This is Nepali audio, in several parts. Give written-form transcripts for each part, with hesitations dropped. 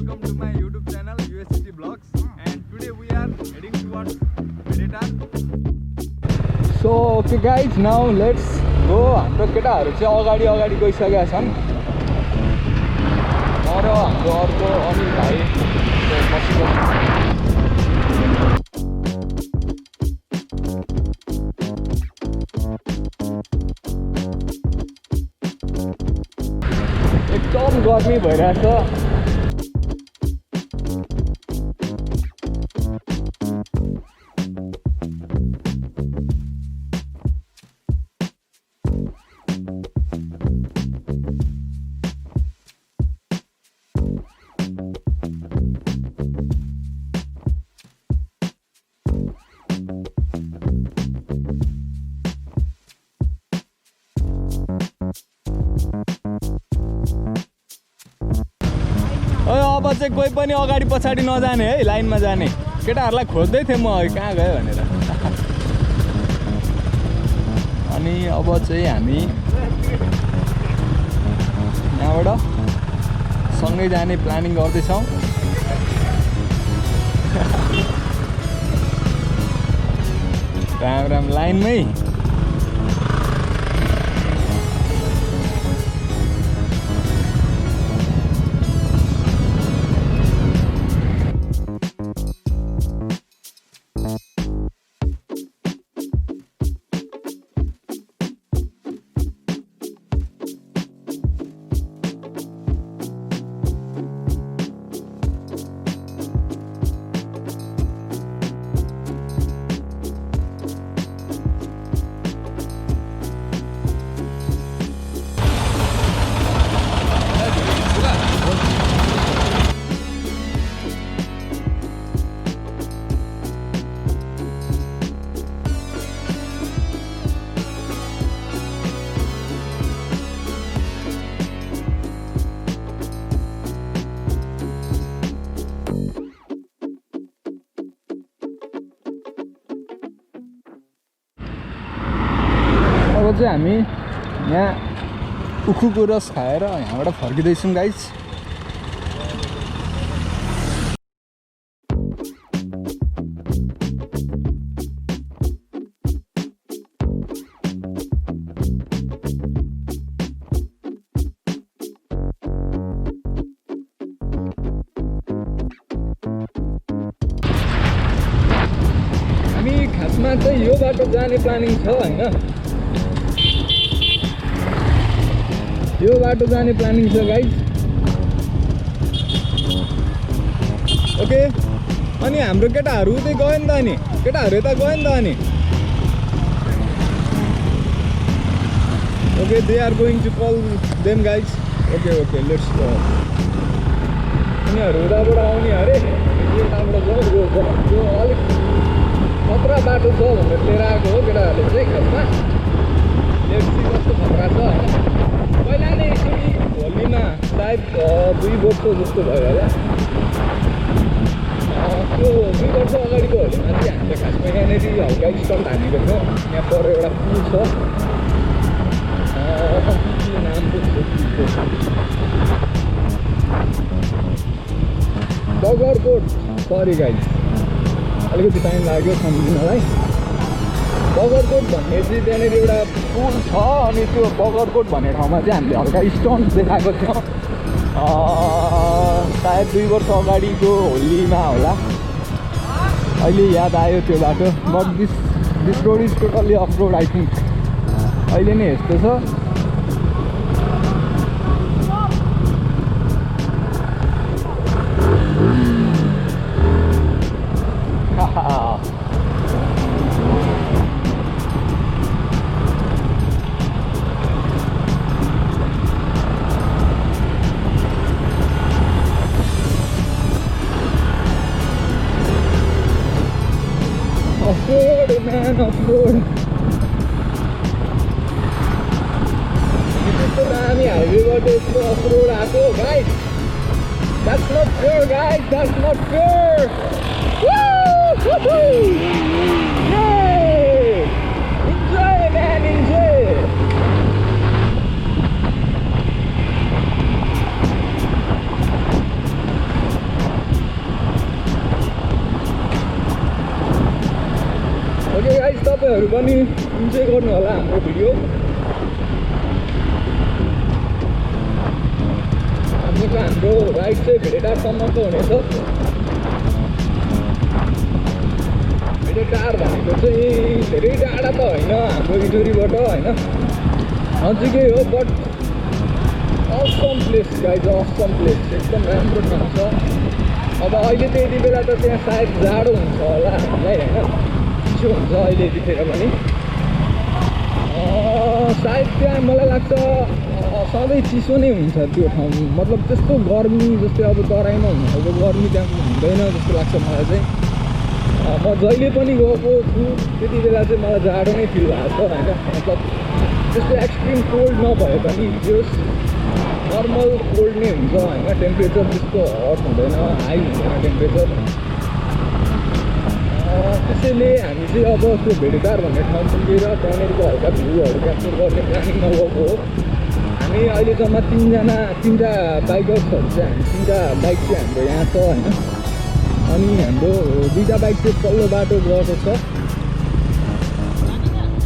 welcome to my YouTube channel UsGt Vlogs, and today we are heading towards Vedetar. So okay guys, now let's go. हाम्रो केटाहरु चाहिँ अगाडि गइसकेका छन् र हाम्रो अर्को अनिल भाइ एकदम गर्मी भइरहेछ। अब चाहिँ कोही पनि अगाडि पछाडि नजाने है, लाइनमा जाने। केटाहरूलाई खोज्दै थिएँ म कहाँ गयो भनेर। अनि अब चाहिँ हामी यहाँबाट सँगै जाने प्लानिङ गर्दैछौँ। राम लाइनमै चाहिँ हामी यहाँ उखुको रस खाएर यहाँबाट फर्किँदैछौँ गाइस। हामी खासमा चाहिँ यो बाटो जाने प्लानिङ छ हैन, यो बाटो जाने प्लानिङ छ गाइस। ओके, अनि हाम्रो केटाहरू उतै गयो नि त, अनि केटाहरू यता गयो नि त अनि। Okay, they are going to call them guys. Okay let's go. उनीहरू उताबाट आउने अरे, यताबाट जो अलिक खतरा बाटो छ भनेर लिएर आएको हो केटाहरूले चाहिँ खासमा। लेट्स सी कस्तो खतरा छ होइन। पहिला नै एकचोटि होलीमा सायद 2 वर्ष जस्तो भयो होला, त्यो 2 वर्ष अगाडिको होलीमा चाहिँ हामीले खासमा यहाँनिर हल्का स्टन्ट हानेको थियौँ। यहाँ पर एउटा पुल छ, नाम बगरकोट, सरी गाइस अलिकति टाइम लाग्यो सम्झिनलाई। बगरकोट भन्ने चाहिँ त्यहाँनिर एउटा पुल छ, अनि त्यो बगरकोट भन्ने ठाउँमा चाहिँ हामीले हल्का स्टन्ट देखाएको थियौँ सायद 2 वर्ष अगाडिको होलीमा होला। अहिले याद आयो त्यो बाटो। But this road is totally off road I think. अहिले नै यस्तो छ। Off-road, man, off-road. It's a damn highway, but it's off-road also, guys. That's not fair, guys. That's not fair. Woo! Woohoo! Yay! Enjoy, man, enjoy. पनि इन्जोय गर्नु होला हाम्रो भिडियो। हाम्रो राइड चाहिँ भेडेटारसम्मको हुनेछ। भेडेटार भनेको चाहिँ धेरै टाढा त होइन हाम्रो इटोरीबाट होइन, नजिकै हो, but Assam place guys, Assam place, एकदम राम्रो ठाउँ छ। अब अहिले त यति बेला त त्यहाँ सायद जाडो हुन्छ होला हामीलाई होइन, चिसो हुन्छ अहिले यतिखेर पनि सायद त्यहाँ मलाई लाग्छ सधैँ चिसो नै हुन्छ त्यो ठाउँ, मतलब त्यस्तो गर्मी जस्तै अब तराईमा हुने खालको गर्मी त्यहाँ हुँदैन जस्तो लाग्छ मलाई चाहिँ। म जहिले पनि गएको छु त्यति बेला चाहिँ मलाई जाडो नै फिल भएको छ होइन, मतलब त्यस्तो एक्सट्रिम कोल्ड नभए पनि जस नर्मल कोल्ड नै हुन्छ होइन, टेम्परेचर त्यस्तो हट हुँदैन, हाई हुँदैन टेम्परेचर। त्यसैले हामी चाहिँ अब त्यो भेडेटार भन्ने ठाउँ पुगेर त्यहाँनिरको हल्का भ्यूहरू क्याप्चर गर्ने प्लानिङमा गएको हो। हामी अहिले जम्मा तिनवटा बाइकर्सहरू चाहिँ तिनवटा बाइक चाहिँ हाम्रो यहाँ छ होइन, अनि हाम्रो 2टा बाइक चाहिँ पल्लो बाटो गएको छ।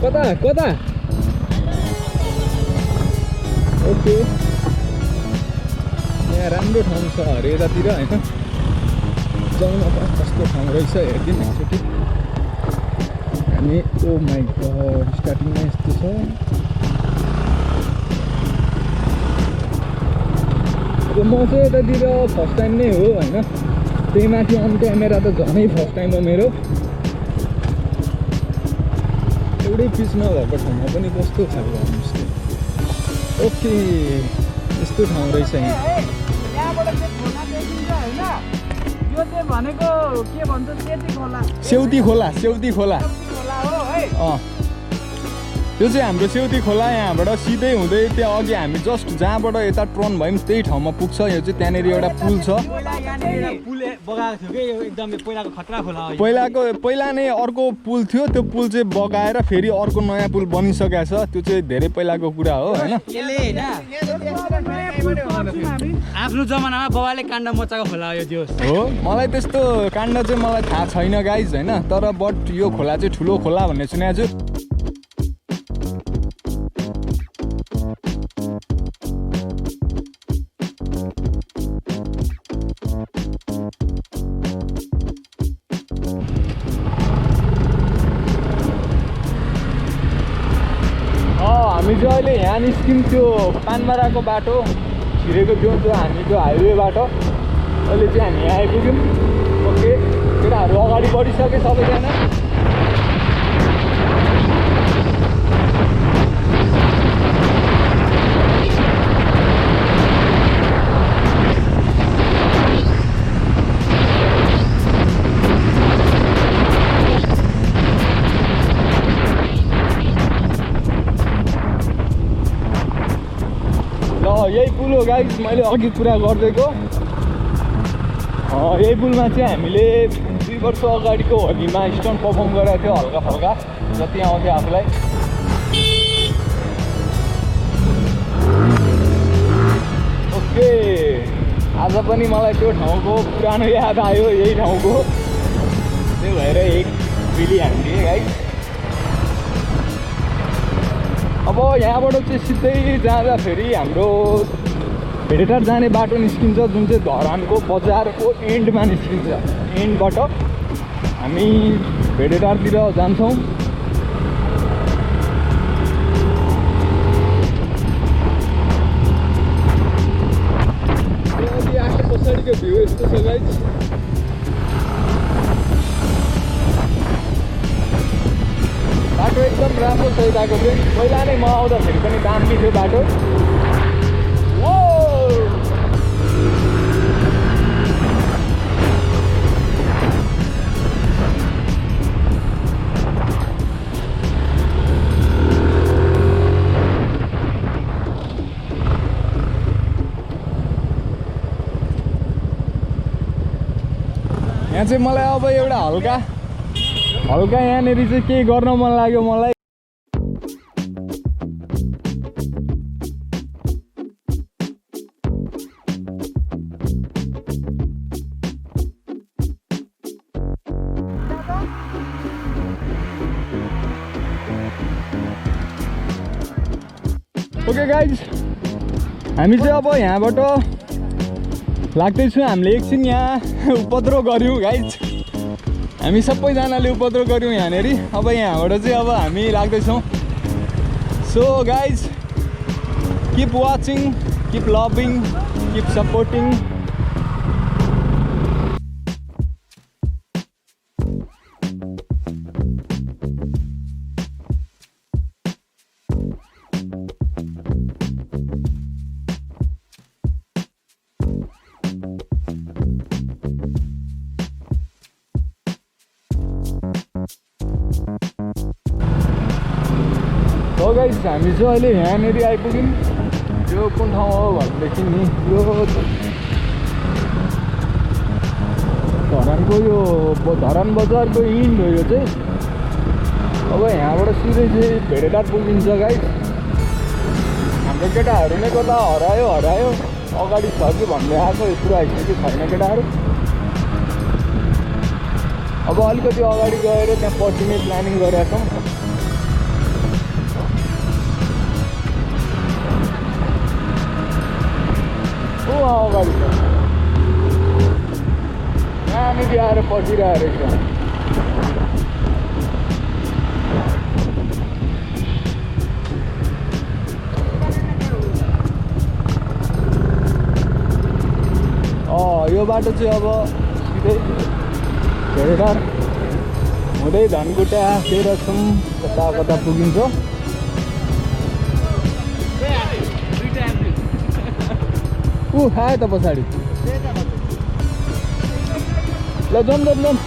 कता कता ओके, यहाँ राम्रो ठाउँ छ अरे यतातिर होइन, जाउँ अब कस्तो ठाउँ रहेछ हेरिदिउँ एकचोटि हामी। ओ माई गड, स्टार्टिङमा यस्तो छ। अब म चाहिँ यतातिर फर्स्ट टाइम नै हो होइन, त्यही माथि अन क्यामेरा त झनै फर्स्ट टाइम हो मेरो। एउटै पिच नभएको ठाउँमा पनि कस्तो खालको होमस्टे। ओके, यस्तो ठाउँ रहेछ यहाँ। भनेको के भन्छ सेउती खोला, सेउती खोला त्यो चाहिँ हाम्रो सेउती खोला। यहाँबाट सिधै हुँदै त्यहाँ अघि हामी जस्ट जहाँबाट यता टर्न भयौँ त्यही ठाउँमा पुग्छ। यो चाहिँ त्यहाँनिर एउटा पुल छ, पहिला नै अर्को पुल थियो, त्यो पुल चाहिँ बगाएर फेरि अर्को नयाँ पुल बनिसकेको छ, त्यो चाहिँ धेरै पहिलाको कुरा हो होइन। आफ्नो जमानामा बाबाले काण्ड मचाएको खोला हो, मलाई त्यस्तो काण्ड चाहिँ मलाई थाहा छैन गाइज होइन, तर बट यो खोला चाहिँ ठुलो खोला भन्ने सुनेको छु। हामी चाहिँ अहिले यहाँ निस्क्यौँ त्यो पानबाराको बाटो छिरेको थियो, त्यो हामीको हाइवे बाटो। अहिले चाहिँ हामी यहाँ आइपुग्यौँ। ओके, केटाहरू अगाडि बढिसके सबैजना। यही पुल हो गाइस, मैले अघि कुरा गर्दैको यही पुलमा चाहिँ हामीले 2 वर्ष अगाडिको होलीमा स्टन्ट पर्फर्म गरेको थियो, हल्का फल्का जति आउँथ्यो आफूलाई। ओके, आज पनि मलाई त्यो ठाउँको पुरानो याद आयो, यही ठाउँको, त्यही भएर एक बिली हान्दिएँ गाइस। अब यहाँबाट चाहिँ सिधै जाँदाखेरि हाम्रो भेडेटार जाने बाटो निस्किन्छ, जुन चाहिँ धरानको बजारको एन्डमा निस्किन्छ। एन्डबाट हामी भेडेटारतिर जान्छौँ। अघि आएको पछाडिको भ्यू यस्तो छ गाइस। बाटो एकदम राम्रो छ यताको चाहिँ, पहिला नै म आउँदाखेरि पनि दामी थियो बाटो। यहाँ चाहिँ मलाई अब एउटा हल्का यहाँनिर चाहिँ केही गर्न मन लाग्यो मलाई। ओके गाइज हामी चाहिँ अब यहाँबाट लाग्दैछौँ हामीले एकछिन यहाँ उपद्रो गऱ्यौँ गाइज हामी सबैजनाले उपद्रो गऱ्यौँ यहाँनिर अब यहाँबाट चाहिँ अब हामी लाग्दैछौँ so guys keep watching keep loving keep supporting guys हामी चाहिँ अहिले यहाँनिर आइपुग्यौँ यो कुन ठाउँ हो भनेदेखि नि यो धरानको यो धरान बजारको इन्ड हो यो चाहिँ अब यहाँबाट सिधै चाहिँ भेडेटार पुगिन्छ गाइस हाम्रो केटाहरू नै कता हरायो अगाडि छ कि भन्दै आएको यत्रो आइसक्यो छैन केटाहरू अब अलिकति अगाडि गएर त्यहाँ पर्सिने प्लानिङ गरेका छौँ अगाडि छ यहाँनिर आएर पर्खिरहेको रहेछ यो बाटो चाहिँ अब सिधै भेडेटार हुँदै धनकुटा तेह्रसम्म कता कता पुगिन्छ आयो त पछाडि ल जाउँ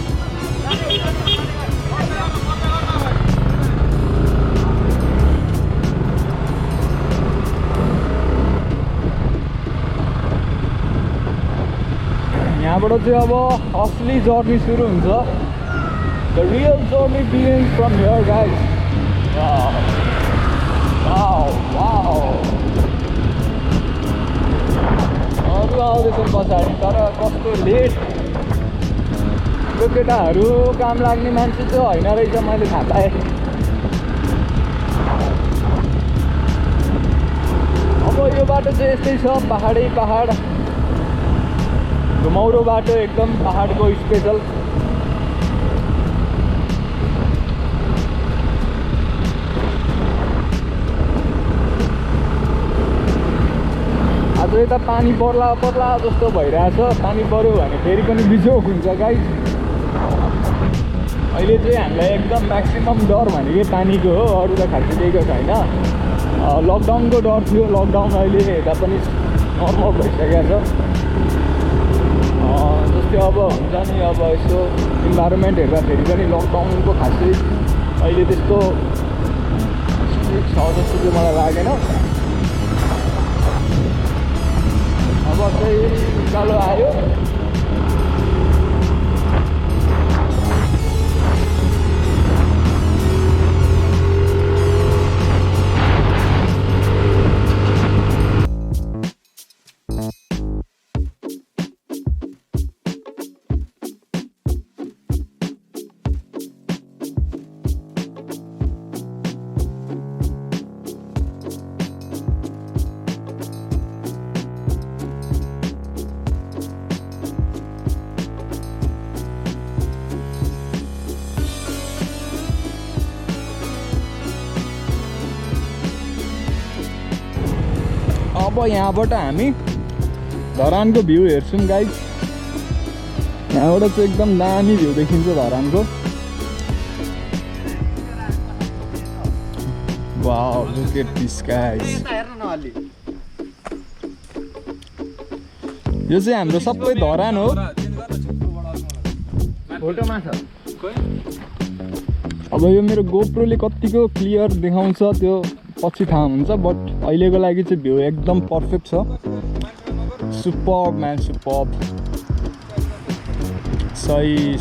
यहाँबाट चाहिँ अब असली जर्नी सुरु हुन्छ the real journey begins from here guys अरू आउँदैछन् पछाडि तर कस्तो लेट यो केटाहरू काम लाग्ने मान्छे चाहिँ होइन रहेछ मैले थाहा पाएँ अब यो बाटो चाहिँ यस्तै छ पहाडै पहाड घुमाउरो बाटो एकदम पहाडको स्पेसल आज यता पानी पर्ला जस्तो भइरहेछ पानी पर्यो भने फेरि पनि बिजोग हुन्छ गाइस अहिले चाहिँ हामीलाई एकदम म्याक्सिमम डर भनेकै पानीको हो अरू त खासै केहीको छैन लकडाउनको डर थियो लकडाउन अहिले हेर्दा पनि नर्मल भइसकेको छ जस्तै अब हुन्छ नि अब यसो इन्भाइरोमेन्ट हेर्दाखेरि पनि लकडाउनको खासै अहिले त्यस्तो स्ट्रिक्ट छ जस्तो चाहिँ मलाई लागेन अब चाहिँ उकालो आयो अब यहाँबाट हामी धरानको भ्यू हेर्छौँ गाइस यहाँबाट चाहिँ एकदम दामी भ्यू देखिन्छ धरानको wow look at this guys यो चाहिँ हाम्रो सबै धरान हो फोटोमा छ अब यो मेरो गोप्रोले कतिको क्लियर देखाउँछ त्यो पछि थाहा हुन्छ बट अहिलेको लागि चाहिँ भ्यू एकदम पर्फेक्ट छ सुपर्ब म्यान सुपर्ब सही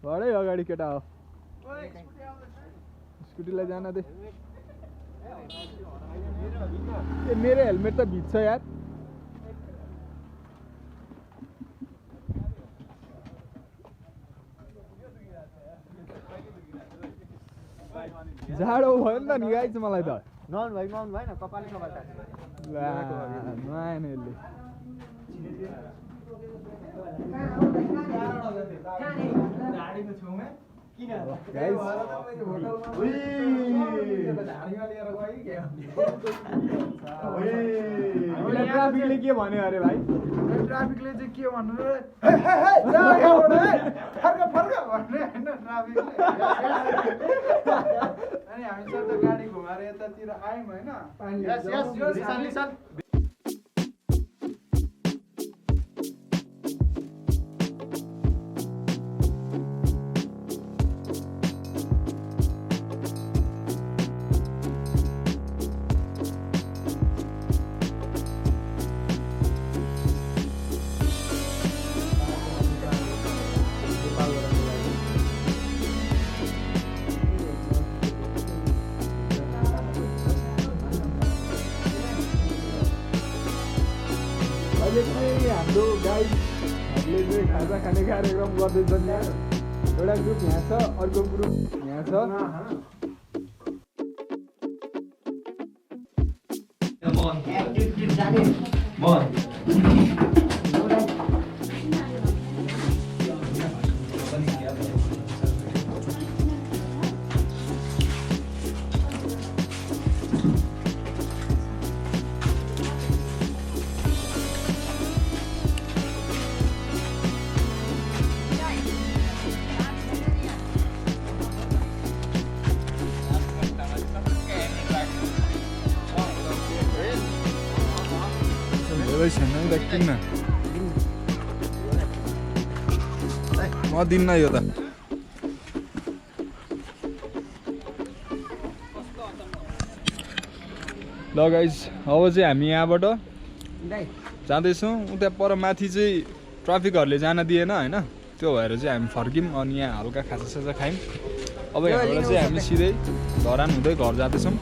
घरै अगाडि केटा हो स्कुटीलाई जान दे ए मेरो हेलमेट त भिज्छ यार जाडो भयो नि त नि गाइस मलाई त नन भएन कपाली कपाल नआएन यसले ट्राफिकले के भन्यो अरे भाइ ट्राफिकले चाहिँ के भन्नु अनि हामी सब त गाडी घुमाएर यतातिर आयौँ होइन हाम्रो गाइडहरूले चाहिँ खाजा खाने कार्यक्रम गर्दैछन् यहाँ एउटा ग्रुप यहाँ छ अर्को ग्रुप यहाँ छ किन्न म दिन्न यो त ल गाइस अब चाहिँ हामी यहाँबाट जाँदैछौँ उता पर माथि चाहिँ ट्राफिकहरूले जान दिएन होइन त्यो भएर चाहिँ हामी फर्क्यौँ अनि यहाँ हल्का खाजासाजा खायौँ अब यहाँबाट चाहिँ हामी सिधै धरान हुँदै घर जाँदैछौँ